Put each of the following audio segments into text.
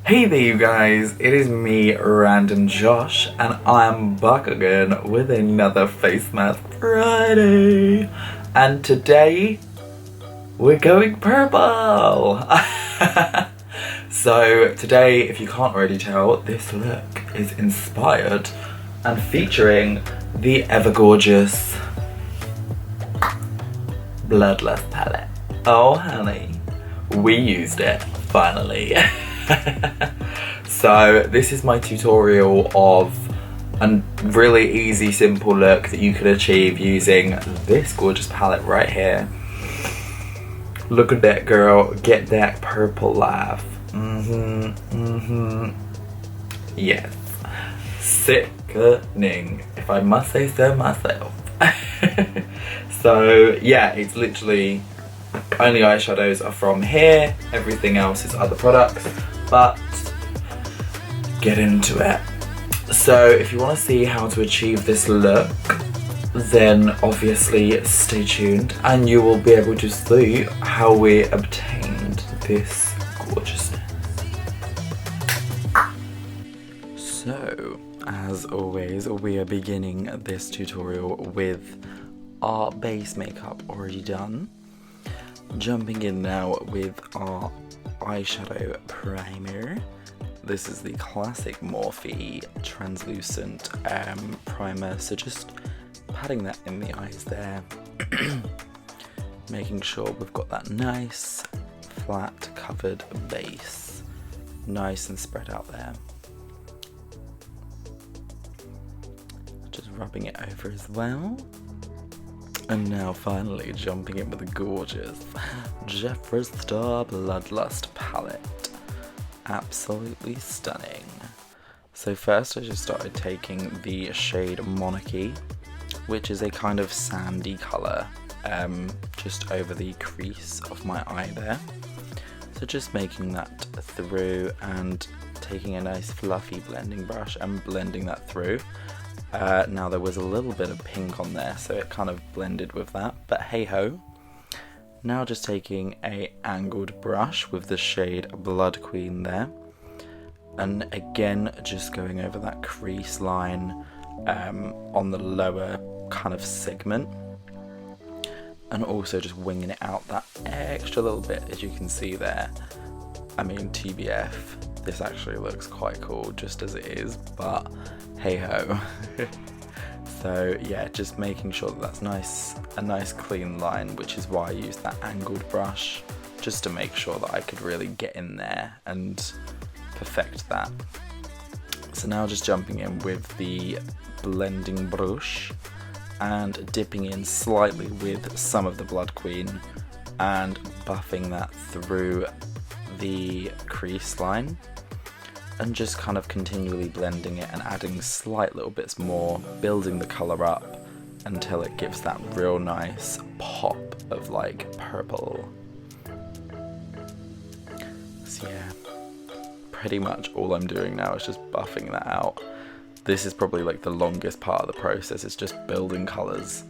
Hey there you guys, it is me, RandomJosh, and I'm back again with another Face Mask Friday. And today, we're going purple! So today, if you can't already tell, this look is inspired and featuring the ever gorgeous Bloodlust palette. Oh honey, we used it, finally. So this is my tutorial of a really easy, simple look that you could achieve using this gorgeous palette right here. Look at that, girl. Get that purple laugh. Yes. Sickening, if I must say so myself. So yeah, it's literally only eyeshadows are from here. Everything else is other products. But get into it. So if you want to see how to achieve this look, then obviously stay tuned and you will be able to see how we obtained this gorgeousness. So as always, we are beginning this tutorial with our base makeup already done. Jumping in now with our eyeshadow primer. This is the classic Morphe translucent primer, so just patting that in the eyes there, making sure we've got that nice flat covered base, nice and spread out there. Just rubbing it over as well. And now finally jumping in with the gorgeous Jeffree Star Bloodlust palette. Absolutely stunning. So first I just started taking the shade Monarchy, which is a kind of sandy colour, just over the crease of my eye there. So just making that through and taking a nice fluffy blending brush and blending that through. Now there was a little bit of pink on there, so it kind of blended with that, but hey ho. Now just taking a angled brush with the shade Blood Queen there, and again just going over that crease line on the lower kind of segment, and also just winging it out that extra little bit, as you can see there. I mean, TBF, this actually looks quite cool just as it is, but hey ho. So yeah, just making sure that that's a nice clean line, which is why I used that angled brush, just to make sure that I could really get in there and perfect that. So now just jumping in with the blending brush and dipping in slightly with some of the Blood Queen and buffing that through the crease line, and just kind of continually blending it and adding slight little bits more, building the colour up until it gives that real nice pop of like purple. So yeah, pretty much all I'm doing now is just buffing that out. This is probably like the longest part of the process, is just building colours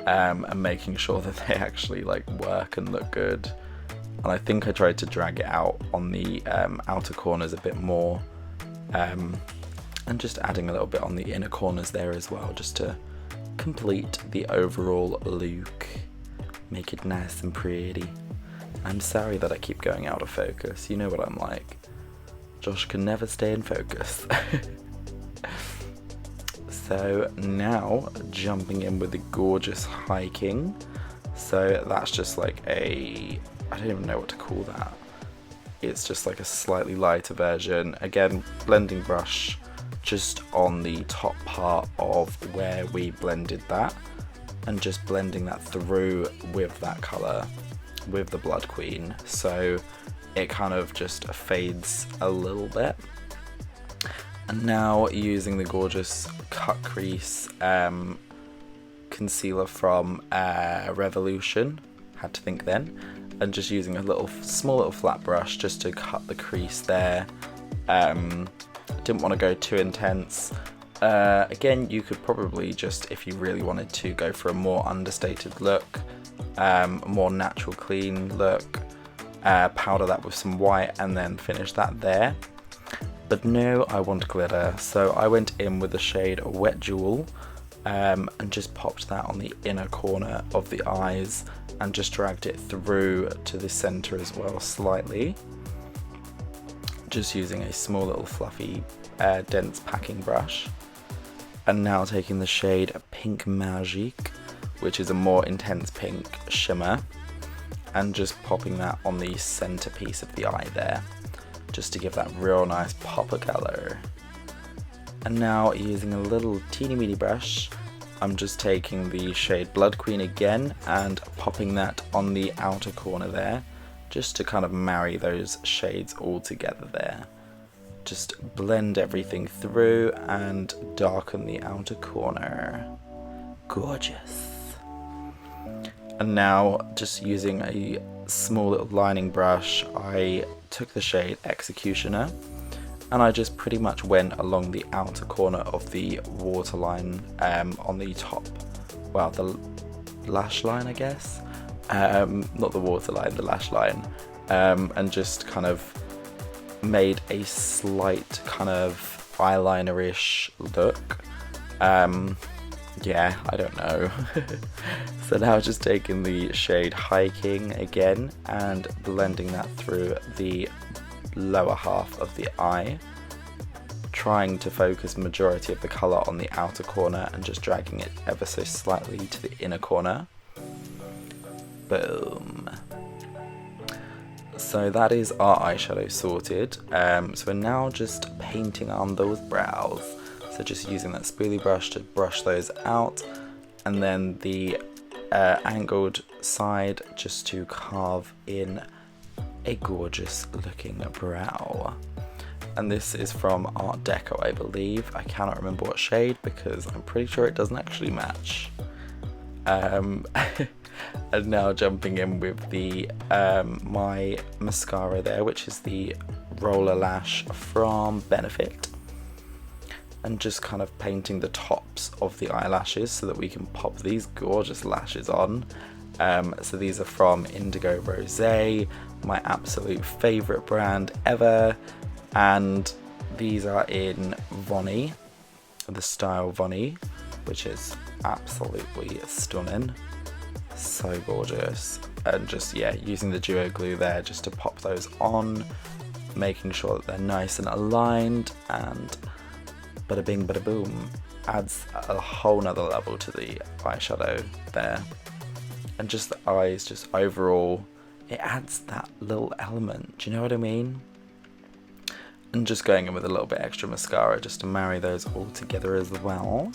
and making sure that they actually like work and look good. And I think I tried to drag it out on the outer corners a bit more, and just adding a little bit on the inner corners there as well, just to complete the overall look, make it nice and pretty. I'm sorry that I keep going out of focus, you know what I'm like. Josh can never stay in focus. So now jumping in with the gorgeous Hiking. So that's just like I don't even know what to call that. It's just like a slightly lighter version. Again, blending brush just on the top part of where we blended that, and just blending that through with that colour, with the Blood Queen. So it kind of just fades a little bit. And now using the gorgeous cut crease concealer from Revolution, had to think then, and just using a small little flat brush just to cut the crease there. Didn't want to go too intense. Again, you could probably just, if you really wanted to, go for a more understated look, a more natural clean look, powder that with some white and then finish that there. But no, I want glitter, so I went in with the shade Wet Jewel and just popped that on the inner corner of the eyes and just dragged it through to the center as well slightly. Just using a small little fluffy dense packing brush. And now taking the shade Pink Magique, which is a more intense pink shimmer, and just popping that on the centerpiece of the eye there, just to give that real nice pop of color. And now using a little teeny weeny brush, I'm just taking the shade Blood Queen again and popping that on the outer corner there, just to kind of marry those shades all together there. Just blend everything through and darken the outer corner. Gorgeous. And now just using a small little lining brush, I took the shade Executioner and I just pretty much went along the outer corner of the waterline on the top, well, the lash line, I guess. Not the waterline, the lash line. And just kind of made a slight kind of eyeliner-ish look. Yeah, I don't know. So now just taking the shade Hiking again and blending that through the lower half of the eye, trying to focus majority of the colour on the outer corner and just dragging it ever so slightly to the inner corner. Boom. So that is our eyeshadow sorted. So we're now just painting on those brows. So just using that spoolie brush to brush those out, and then the angled side just to carve in a gorgeous looking brow. And this is from Art Deco, I believe. I cannot remember what shade because I'm pretty sure it doesn't actually match. And now jumping in with the my mascara there, which is the Roller Lash from Benefit, and just kind of painting the tops of the eyelashes so that we can pop these gorgeous lashes on. So these are from Indigo Rosé, my absolute favourite brand ever, and these are in Vonnie, the style Vonnie, which is absolutely stunning. So gorgeous. And just, yeah, using the duo glue there just to pop those on, making sure that they're nice and aligned, and bada bing bada boom, adds a whole nother level to the eyeshadow there. And just the eyes, just overall, it adds that little element, do you know what I mean? And just going in with a little bit extra mascara just to marry those all together as well.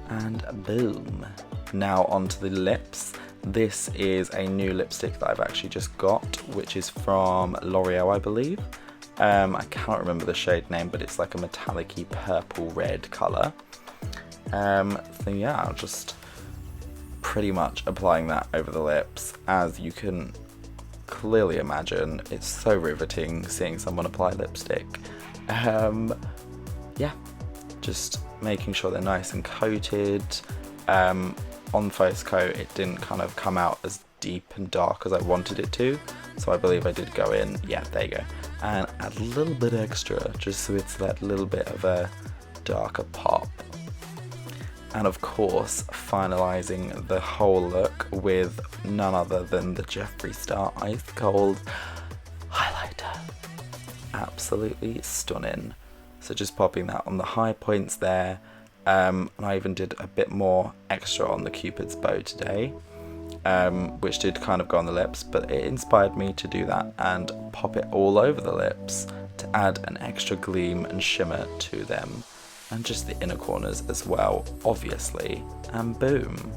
And boom. Now onto the lips. This is a new lipstick that I've actually just got, which is from L'Oreal, I believe. I can't remember the shade name, but it's like a metallic-y purple red colour. So yeah, I'll just pretty much applying that over the lips. As you can clearly imagine, it's so riveting seeing someone apply lipstick. Yeah, just making sure they're nice and coated. On first coat it didn't kind of come out as deep and dark as I wanted it to, so I believe I did go in, yeah, there you go, and add a little bit extra just so it's that little bit of a darker pop. And of course finalising the whole look with none other than the Jeffree Star Ice Cold highlighter. Absolutely stunning. So just popping that on the high points there. And I even did a bit more extra on the Cupid's bow today, which did kind of go on the lips, but it inspired me to do that and pop it all over the lips to add an extra gleam and shimmer to them, and just the inner corners as well, obviously, and boom.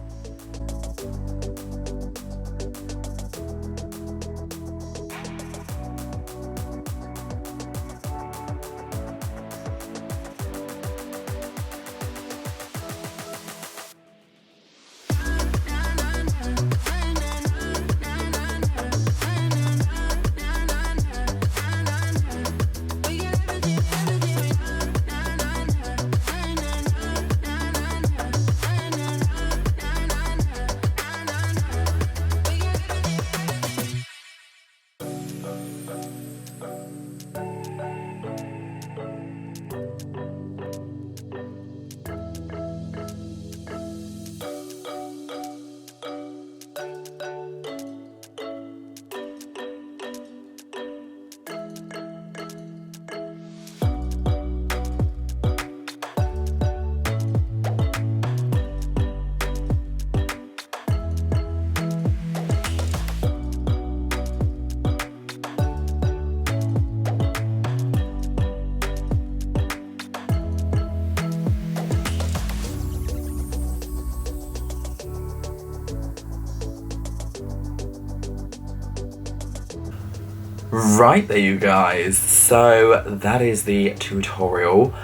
Right there, you guys, so that is the tutorial.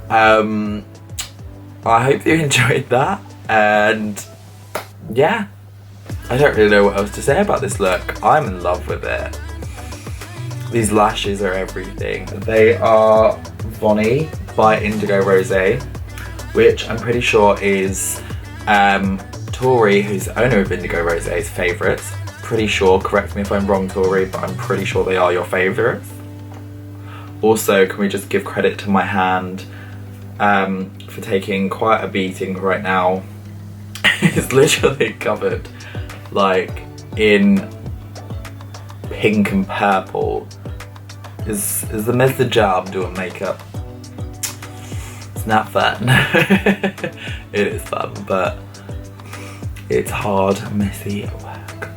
I hope you enjoyed that, and yeah, I don't really know what else to say about this look. I'm in love with it. These lashes are everything. They are Vonnie by Indigo Rosé, which I'm pretty sure is Tori, who's the owner of Indigo Rosé's favourites. Pretty sure, correct me if I'm wrong, Tori, but I'm pretty sure they are your favourites. Also, can we just give credit to my hand for taking quite a beating right now. It's literally covered like in pink and purple. Is the method job doing makeup? It's not fun. It is fun, but it's hard, messy work.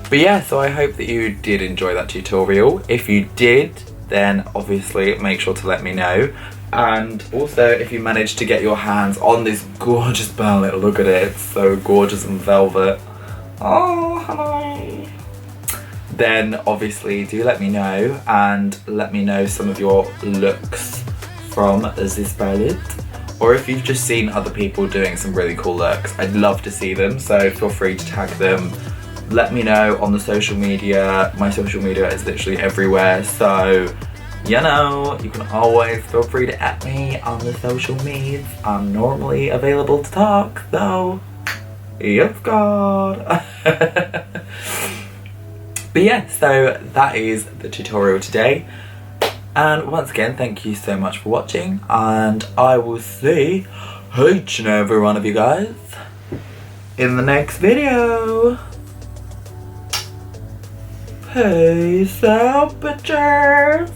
But yeah, so I hope that you did enjoy that tutorial. If you did, then obviously make sure to let me know. And also, if you managed to get your hands on this gorgeous palette, look at it, it's so gorgeous and velvet. Oh, hello. Then obviously do let me know, and let me know some of your looks from this palette. Or if you've just seen other people doing some really cool looks, I'd love to see them, so feel free to tag them. Let me know on the social media. My social media is literally everywhere, so you know, you can always feel free to at me on the social medias. I'm normally available to talk, though. Yes, God. But yeah, so that is the tutorial today. And once again, thank you so much for watching, and I will see each and every one of you guys in the next video. Peace out, bitches.